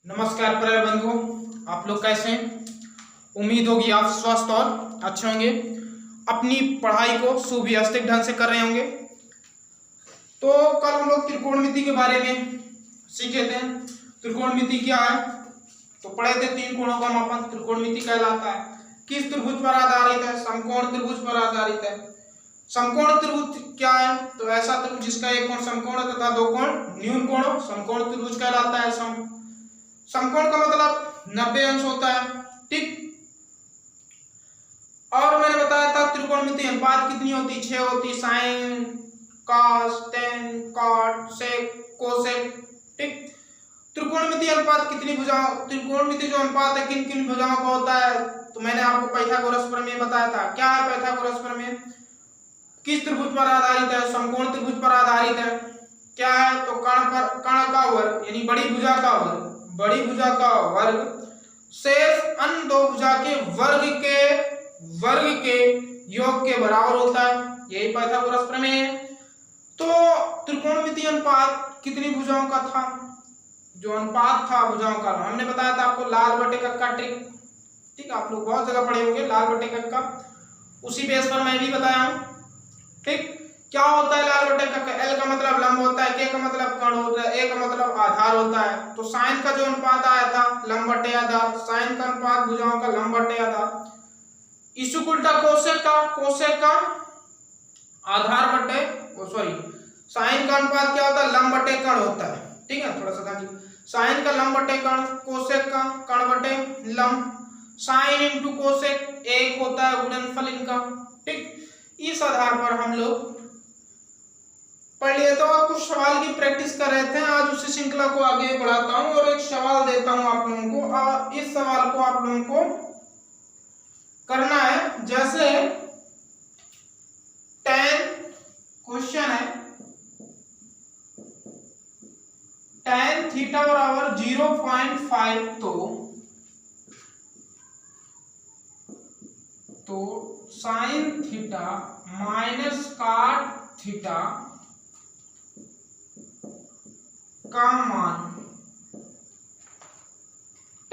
नमस्कार प्यारे बंधुओं, आप लोग कैसे हैं? उम्मीद होगी आप स्वस्थ और अच्छे होंगे, अपनी पढ़ाई को सुव्यवस्थित ढंग से कर रहे होंगे। तो कल हम लोग त्रिकोणमिति के बारे में सीखे थे। त्रिकोणमिति क्या है तो पढ़े थे, तीन कोणों का मापन त्रिकोणमिति कहलाता है। किस त्रिभुज पर आधारित है? समकोण त्रिभुज पर आधारित है। समकोण त्रिभुज क्या है तो ऐसा त्रिभुज जिसका एक कोण समकोण तथा दो कोण न्यून कोण समकोण त्रिभुज कहलाता है। समकोण का मतलब 90 अंश होता है, ठीक। और मैंने बताया था त्रिकोणमिति अनुपात कितनी होती? 6 होती। साइन, कॉस, टेन, कॉट, सेक, कोसेक, ठीक। त्रिकोणमिति अनुपात कितनी भुजाओं, त्रिकोणमिति जो अनुपात है किन किन भुजाओं का होता है तो मैंने आपको पाइथागोरस प्रमेय बताया था। क्या है पाइथागोरस प्रमेय? किस त्रिभुज पर आधारित है? समकोण त्रिभुज पर आधारित है। क्या है तो कर्ण का वर्ग यानी बड़ी भुजा का वर्ग, बड़ी भुजा का वर्ग शेष अन्य दो भुजा के वर्ग के योग के बराबर होता है। यही पाइथागोरस प्रमेय है। तो त्रिकोणमिति अनुपात कितनी भुजाओं का था? जो अनुपात था भुजाओं का हमने बताया था आपको, लाल बटे कक्का ट्रिक, ठीक। आप लोग बहुत जगह पढ़े होंगे लाल बटे कक्का, उसी बेस पर मैं भी बताया हूं, ठीक। क्या होता है लाल बटे कक्का? एल का मतलब लंब होता है, के का मतलब कर्ण होता है, ए का मतलब आधार होता है। तो साइन का जो अनुपात आया था लंब बटे आधार, साइन का अनुपात भुजाओं का लंब बटे आधार। इसु उल्टा कोसेक का आधार बटे साइन का अनुपात क्या होता है? लंब बटे कर्ण होता है, ठीक है। थोड़ा सा ध्यान दीजिए, साइन का लंब बटे कर्ण, कोसेक का कर्ण बटे लंब। साइन इंटू कोसेक एक होता है गुणनफल इनका, ठीक। इस आधार पर हम लोग पढ़ लिए। तो आप कुछ सवाल की प्रैक्टिस कर रहे थे, आज उसी श्रृंखला को आगे बढ़ाता हूं और एक सवाल देता हूं आप लोगों को, और इस सवाल को आप लोगों को करना है। जैसे 10 क्वेश्चन है, tan थीटा बराबर 0.5 तो साइन थीटा माइनस काट थीटा का मान,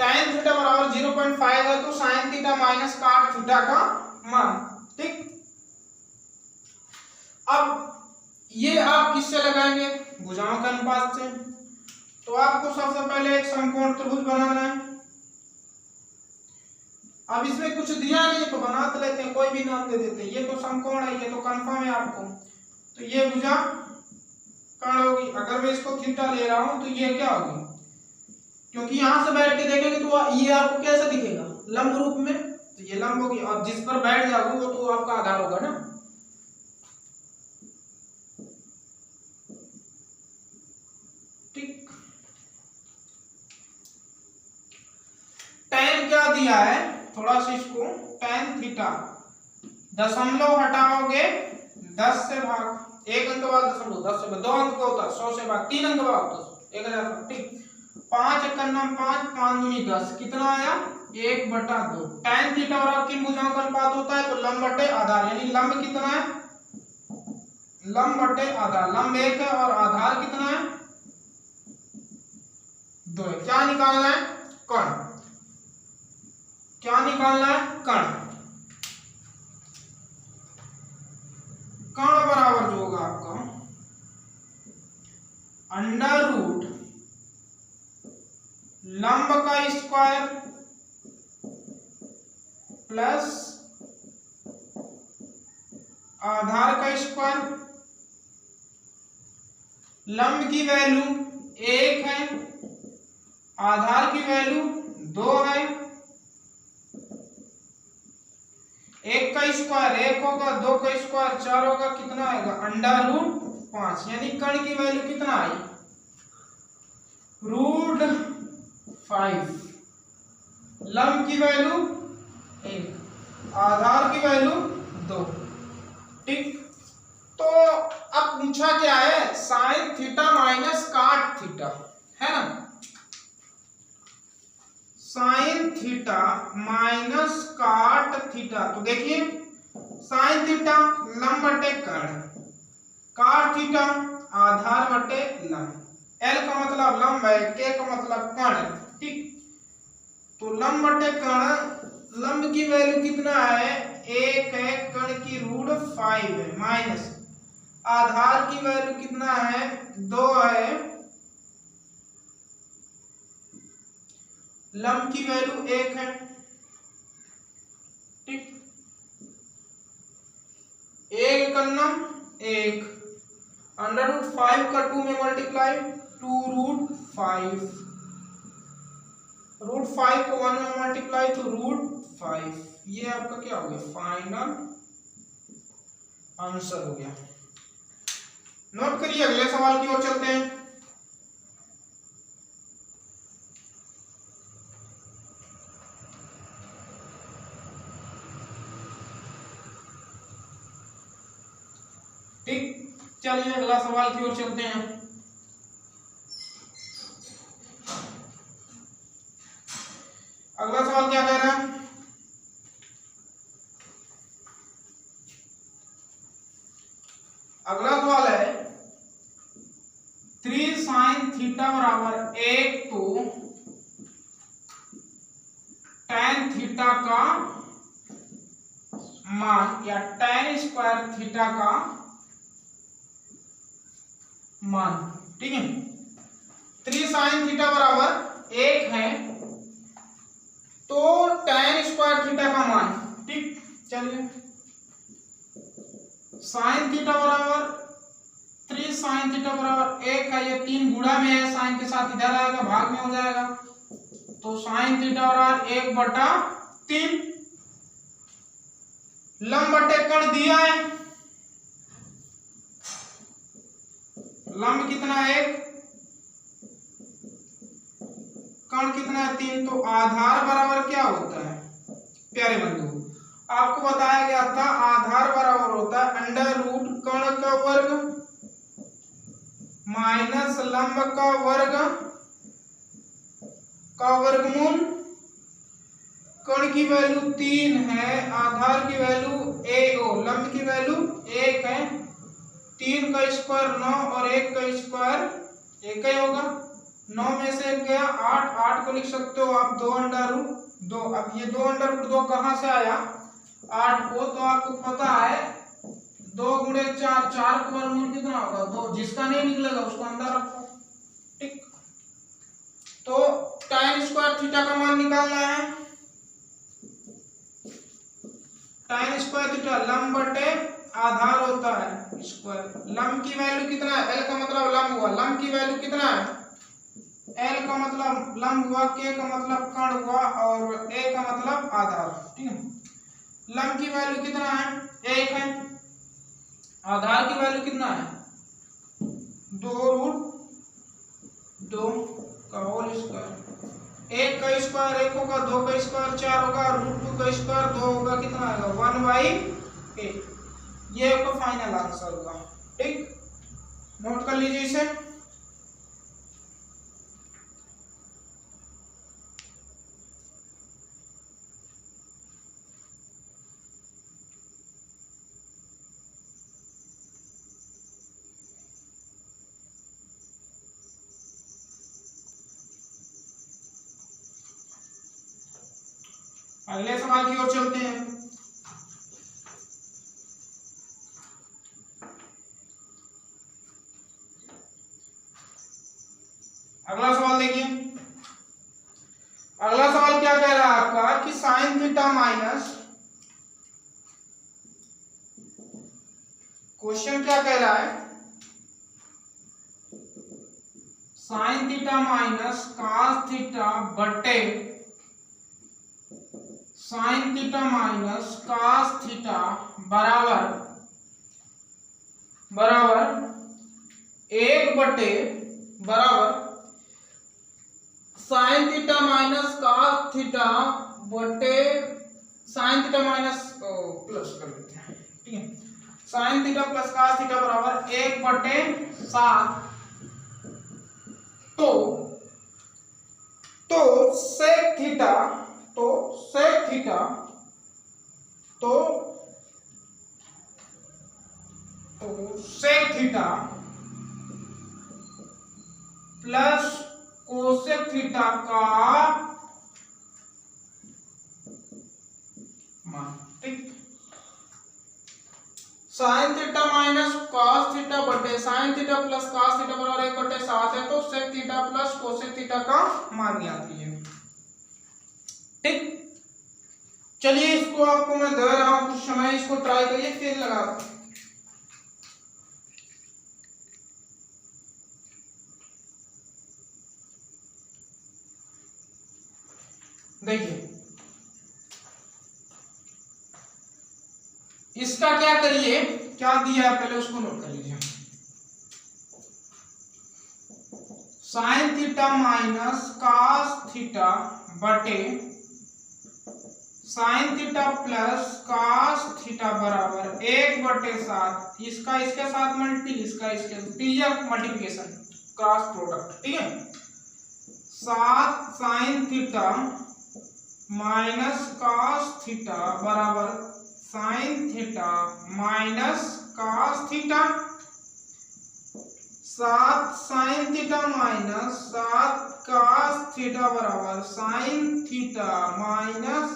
tan थीटा बराबर 0.5 है तो साइन थीटा माइनस काट थीटा का मान, ठीक। अब ये आप किससे लगाएंगे? भुजाओं के अनुपात से। तो आपको सबसे पहले एक समकोण त्रिभुज बनाना है। अब इसमें कुछ दिया नहीं तो बना तो लेते हैं, कोई भी नाम दे देते हैं। ये तो समकोण है, ये तो कंफर्म है आपको। तो ये भुजा कर्ण होगी। अगर मैं इसको थीटा ले रहा हूं तो ये क्या होगी? क्योंकि यहां से बैठ के देखेंगे तो ये आपको कैसे दिखेगा? लंब रूप में, तो ये लंब होगी। और जिस पर बैठ जाओगे वो तो आपका आधार होगा ना, ठीक। tan क्या दिया है? थोड़ा सा इसको tan थीटा दशमलव हटाओगे 10 से भाग, एक अंक बाद दशमलव, 10 से 2 अंक का होता है, 100 से भाग 3 अंक भाग 10, 1000, ठीक। 5 एकम 5, 5 दूनी 10, कितना आया? 1/2। tan थीटा और किन भुजाओं का अनुपात होता है तो लंब बटे आधार, यानी लंब कितना है? लंब बटे आधार। लंब 1 है और आधार कितना है? 2 है। क्या निकालना है? कर्ण। क्या निकालना है? कर्ण। कर्ण बराबर जो होगा आपका अंडर रूट लंब का स्क्वायर प्लस आधार का स्क्वायर। लंब की वैल्यू 1 है, आधार की वैल्यू 2 है। 1 का स्क्वायर 1 होगा, 2 का स्क्वायर 4 होगा, कितना आएगा? Under root 5। यानी कर्ण की वैल्यू कितना आई? √5। लंब की वैल्यू 1, आधार की वैल्यू 2, ठीक। तो अब पूछा क्या है? साइन थीटा माइनस काट थीटा, है ना। साइन थीटा माइनस काट थीटा, तो देखिए साइन थीटा लंब बटे कर्ण, काट थीटा आधार बटे लंब। एल का मतलब लंब है, के का मतलब कर्ण, ठीक। तो लंब बटे कण, लंब की वैल्यू कितना है 1 है, कण की रूट 5 है, माइनस आधार की वैल्यू कितना है 2 है, लंब की वैल्यू 1 है। ठीक, 1 का लंब 1, अंडर रूट 5 का 2 में मल्टीप्लाई 2 रूट 5, रूट 5 को 1 में मल्टीप्लाई तो रूट 5। ये आपका क्या हो गया फाइनल आंसर हो गया। नोट करिए, अगले सवाल की ओर चलते हैं। ठीक, चलिए अगला सवाल की ओर चलते हैं। अगला सवाल क्या कह रहा है, अगला सवाल है 3 sin थीटा बराबर 1 तो tan थीटा का मान या tan स्क्वायर थीटा का मान। ठीक है, 3 sin थीटा बराबर 1 है तो tan स्क्वायर थीटा का मान। ठीक, चलिए साइन थीटा बराबर 3 sin थीटा बराबर 1 है, ये 3 गुणा में है, साइन के साथ इधर आएगा, भाग में हो जाएगा, तो साइन थीटा बराबर 1/3। लंब बटे कण दिया है, लंब कितना है 1, कण कितना है 3, तो आधार बराबर क्या होता है प्यारे बंधु, आपको बताया गया था आधार बराबर होता है अंडर रूट कण का वर्ग माइनस लंब का वर्गमूल। कण की वैल्यू 3 है, आधार की वैल्यू लंब की वैल्यू 1 है, 3 का स्क्वायर 9 और 1 का स्क्वायर 1 ही होगा, 9 में से 1 गया 8, 8 को लिख सकते हो आप 2 अंडर रूट 2। अब ये 2 अंडर रूट 2 कहां से आया 8 को, तो आपको पता है 2 गुणे 4, 4 का वर्गमूल कितना होगा 2, जिसका नहीं निकलेगा उसको अंदर रखो। ठीक, तो tan स्क्वायर थीटा का मान निकालना है, tan स्क्वायर थीटा लंब बटे आधार होता है स्क्वायर, लंब की वैल्यू कितना है, l का मतलब लंब हुआ, लंब की वैल्यू कितना है, l का मतलब लंब हुआ, k का मतलब कण हुआ और a का मतलब आधार। ठीक है, लंब की वैल्यू कितना है 1 है, आधार की वैल्यू कितना है 2 रूट 2 का होल स्क्वायर, 1 का स्क्वायर 1 होगा, 2 का स्क्वायर 4 होगा, रूट 2 का स्क्वायर 2 होगा, कितना आएगा 1/8। ये आपका फाइनल आंसर होगा। ठीक, नोट कर लीजिए इसे। अगले सवाल की ओर चलते हैं। अगला सवाल देखिए, अगला सवाल क्या कह रहा है आपका कि साइन थीटा माइनस, क्वेश्चन क्या कह रहा है sine theta minus cos theta बटे sine theta minus cos theta बराबर 1 बराबर sine theta minus cos theta बटे साइन थीटा माइनस प्लस कर लेते हैं। ठीक है, sine theta plus cos theta बराबर 1/7। तो sec theta sec theta plus cosec theta का sine theta minus cos theta बटे sine theta plus cos theta बराबर 1/7 है, तो sec theta plus cosec theta का मान ज्ञात कीजिए। ठीक, चलिए इसको आपको मैं दे रहा हूं, कुछ समय इसको ट्राई करिए, फिर लगा देखिए। इसका क्या करिए, क्या दिया है पहले उसको नोट कर लीजिए। Sine theta minus cos theta बटे sine theta plus cos theta बराबर 1/7। इसका इसके साथ मल्टीपल, इसका इसके पीरियड मल्टीप्लिकेशन क्रॉस प्रोडक्ट। ठीक है, 7 sine theta minus cos theta बराबर sine theta minus cos theta. 7 sine theta minus 7 cos theta बराबर sine theta minus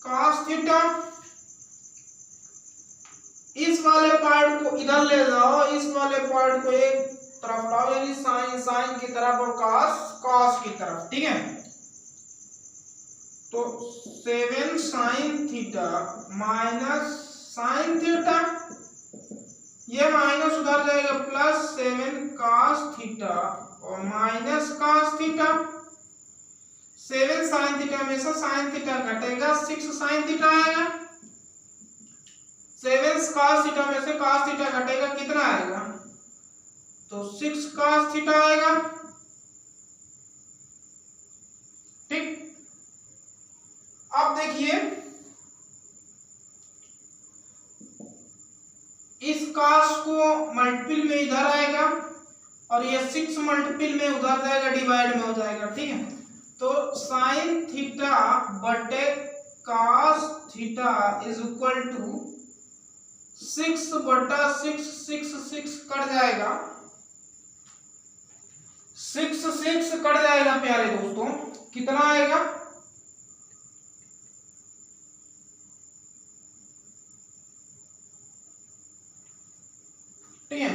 cos theta. इस वाले पार्ट को इधर ले जाओ, इस वाले पार्ट को एक तरफ लाओ, यानी साइन साइन की तरफ और कॉस कॉस की तरफ। ठीक है, तो 7 sine theta minus sine theta, ये माइनस उधर जाएगा, प्लस 7 कॉस थीटा और minus cos theta. 7 sine theta में से साइन थीटा घटेगा, 6 साइन थीटा आएगा। 7 कॉस थीटा में से कॉस थीटा घटेगा, कितना आएगा, तो 6 कॉस थीटा आएगा। ठीक, अब देखिए इस कॉस को मल्टीपल में इधर आएगा और ये 6 मल्टीपल में उधर जाएगा, डिवाइड में हो जाएगा। ठीक है, तो साइन थीटा बटे cos theta is equal to 6/6, 6 cut जाएगा, 6 कट जाएगा प्यारे दोस्तों, कितना आएगा, ठीक है,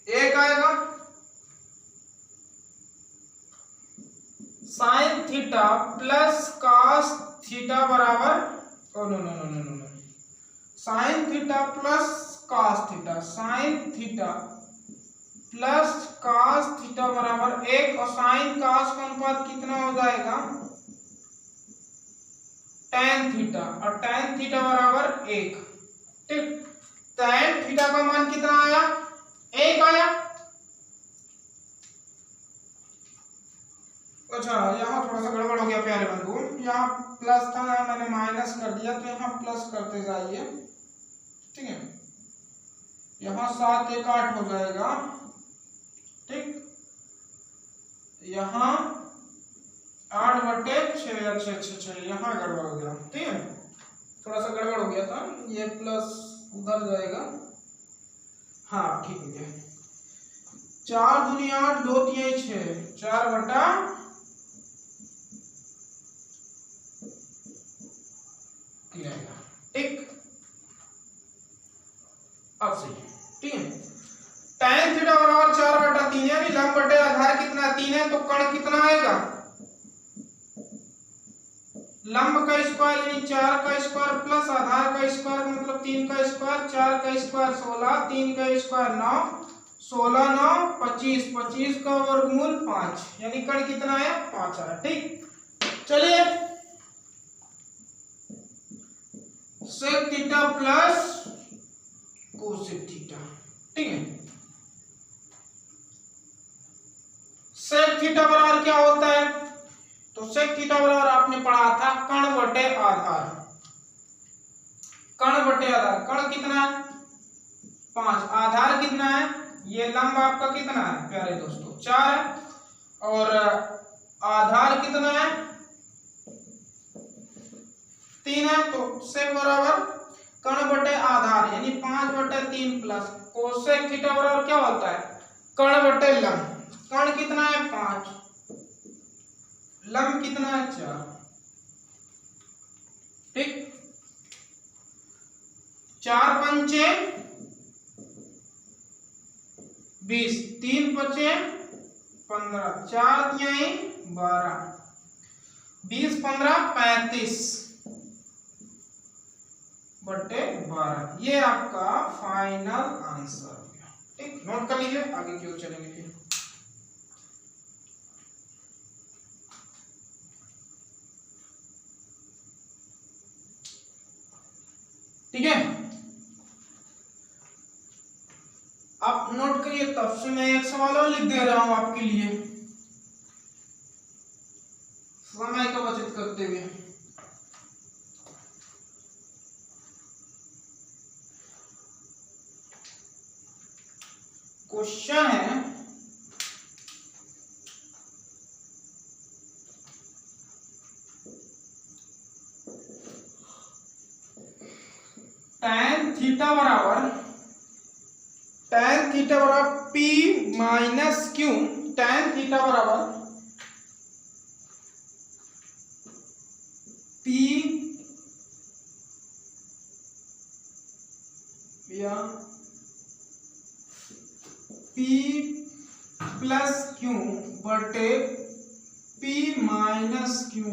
एक आएगा sine theta plus cos theta बराबर, oh no no no no no, sine theta plus cos theta, sine theta plus cos theta बराबर 1, और साइन कॉस का अनुपात कितना हो जाएगा, tan थीटा, और tan थीटा बराबर 1। ठीक, tan थीटा का मान कितना आया, 1 आया। अच्छा, यहाँ थोड़ा सा गड़बड़ हो गया प्यारे बंधु, यहाँ प्लस था, मैंने माइनस कर दिया, तो यहाँ प्लस करते जाइए। ठीक है, यहाँ 7 1 8 हो जाएगा। ठीक, यहाँ 8/6, अच्छा, यहाँ गड़बड़ हो गया। ठीक है, थोड़ा सा गड़बड़ हो गया था, ये प्लस उधर जाएगा। हाँ, ठीक हो गया। 4 दूनी 8, 2 3 6, 4/3 आएगा। ठीक, अब सही। ठीक है, tan थीटा बराबर 4/3, यानी लंब बटे आधार कितना 3 है, तो कण कितना आएगा, लंब का स्क्वायर यानी 4 का स्क्वायर प्लस आधार का स्क्वायर मतलब 3 का स्क्वायर, 4 का स्क्वायर 16, 3 का स्क्वायर 9, 16 9 25, 25 का वर्गमूल 5, यानी कण कितना है, 5 आया। ठीक, चलिए sec theta plus cosec theta. ठीक है, सेक थीटा बराबर क्या होता है, तो सेक थीटा बराबर आपने पढ़ा था कण बटे आधार, कण बटे आधार, कण कितना है 5, आधार कितना है, ये लंब आपका कितना है प्यारे दोस्तों 4 है, और आधार कितना है 3 है, तो सेक बराबर कण बटे आधार यानी 5/3 प्लस कोसेक थीटा बराबर क्या होता है, कण बटे लंब। कण कितना है 5, लंब कितना है 4, ठीक। 4 पंचे 20, 3 पचे 15, 4 तिहाई 12, 20 15 35 बटे 12। ये आपका फाइनल आंसर। ठीक, नोट कर लीजिए, आगे की ओर चलेंगे फिर। ठीक है, आप नोट करिए, तब से मैं एक सवाल और लिख दे रहा हूं आपके लिए, समय का बचत करते हुए। क्वेश्चन है tan थीटा बराबर P minus Q, tan theta बराबर P या P प्लस क्यू बटे P माइनस क्यू।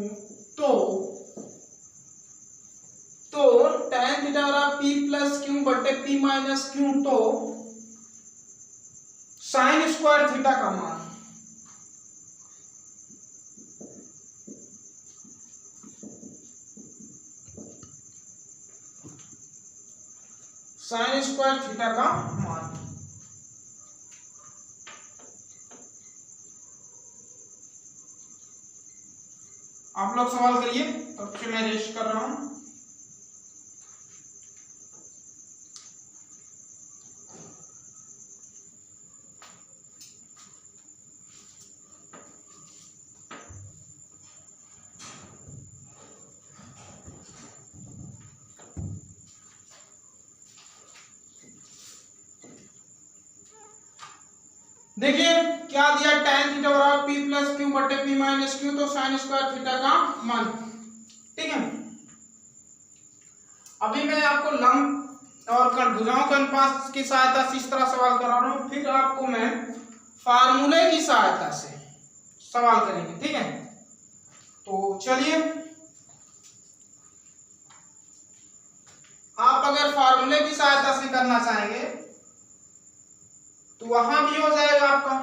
तो tan थीटा बराबर P प्लस क्यू बटे P माइनस क्यू, तो साइन स्क्वायर थीटा का मान आप लोग सवाल करिए, तब से मैं रेस्ट कर रहा हूं। देखिए क्या दिया, tan थीटा बराबर P प्लस क्यू बटे P माइनस क्यू, तो साइन स्क्वायर थीटा का मान। ठीक है, अभी मैं आपको लंब और भुजाओं के अनुपात की सहायता से इस तरह सवाल करा रहा हूं, फिर आपको मैं फार्मूले की सहायता से सवाल करेंगे। ठीक है, तो चलिए, आप अगर फार्मूले की सहायता से करना चाहेंगे तो वहां भी हो जाएगा आपका।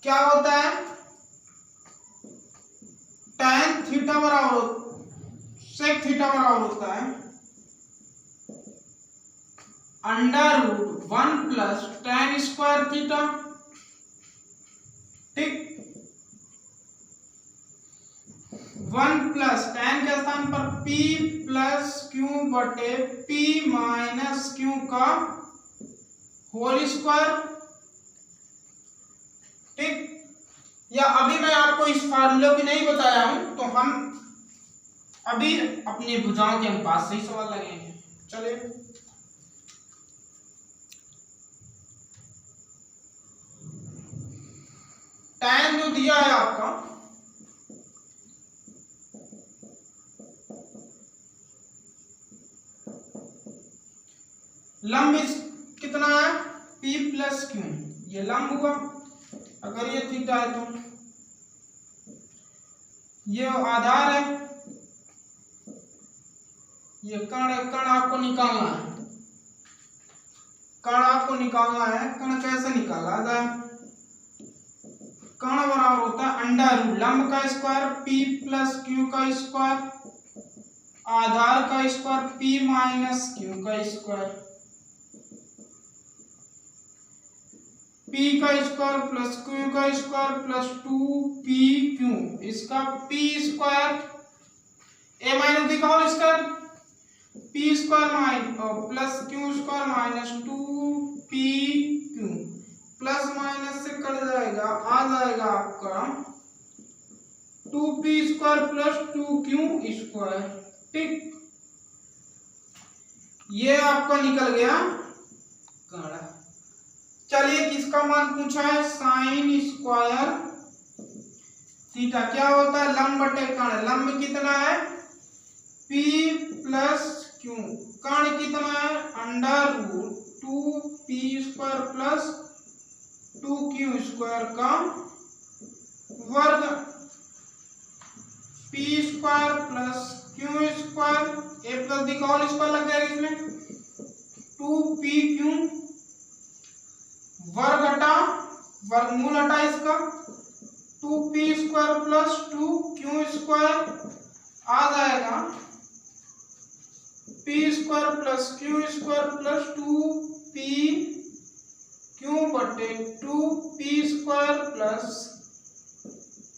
क्या होता है, tan थीटा बराबर sec थीटा बराबर होता है √1 प्लस tan स्क्वायर थीटा। ठीक, 1 प्लस tan के स्थान पर P प्लस क्यू बटे P माइनस क्यू का होल स्क्वायर। ठीक, या अभी मैं आपको इस फार्मूले को नहीं बताया हूं, तो हम अभी अपनी भुजाओं के अनुपात से ही सवाल लगेंगे। चलिए, tan जो दिया है आपका, लंब कितना है, P प्लस क्यू, ये लंब हुआ। अगर ये थीटा है तो ये आधार है, ये कण आपको निकालना है। कण कैसे निकाला जाए, कण बराबर होता है √ लंब का स्क्वायर P प्लस क्यू का स्क्वायर, आधार का स्क्वायर P माइनस क्यू का स्क्वायर, P का स्क्वायर प्लस Q का स्क्वायर प्लस 2PQ, इसका P square a minus b का whole square, P square plus Q square minus 2PQ, plus minus से cut जाएगा, आ जाएगा आपका 2P square plus 2Q square. ठीक, ये आपका निकल गया कड़ा। चलिए, किसका मान पूछा है, साइन स्क्वायर थीटा क्या होता है, लंब बटे कर्ण। लंब कितना है p प्लस क्यू, कर्ण कितना है under root 2p² plus 2q² का वर्ग, p² plus q², a plus b का होल स्क्वायर लग जाएगा इसमें, 2pq वर्ग हटा वर्गमूल हटा इसका 2p² प्लस 2q² आ जाएगा p² plus q² plus 2pq बटे 2p² प्लस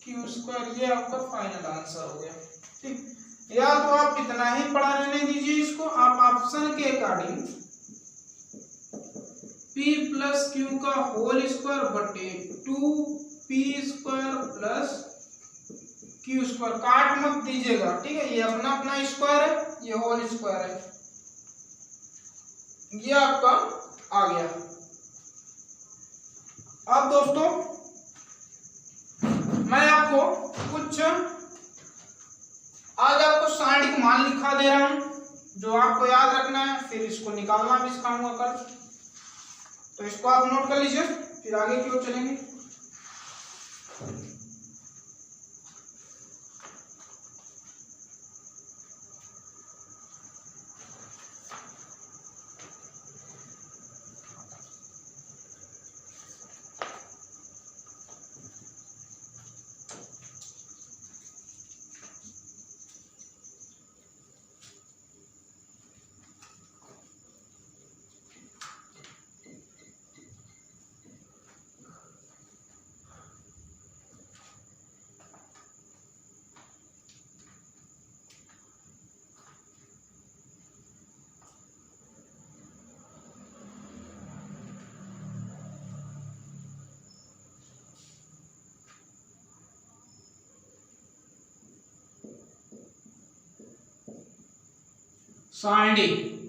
q²। ये आपका फाइनल आंसर हो गया। ठीक, या तो आप इतना ही पढ़ा रहने दीजिए इसको, आप ऑप्शन के अकॉर्डिंग p प्लस q का होल स्क्वायर बटे 2p² प्लस q² काट मत दीजिएगा, ठीक है, ये अपना अपना स्क्वायर है, ये होल स्क्वायर है, ये आपका आ गया। अब दोस्तों मैं आपको कुछ आज आपको साइंटिफिक मान लिखा दे रहा हूं जो आपको याद रखना है, फिर इसको निकालना भी सिखाऊंगा कल, तो इसको आप नोट कर लीजिए, फिर आगे की ओर चलेंगे। साइंटिफिक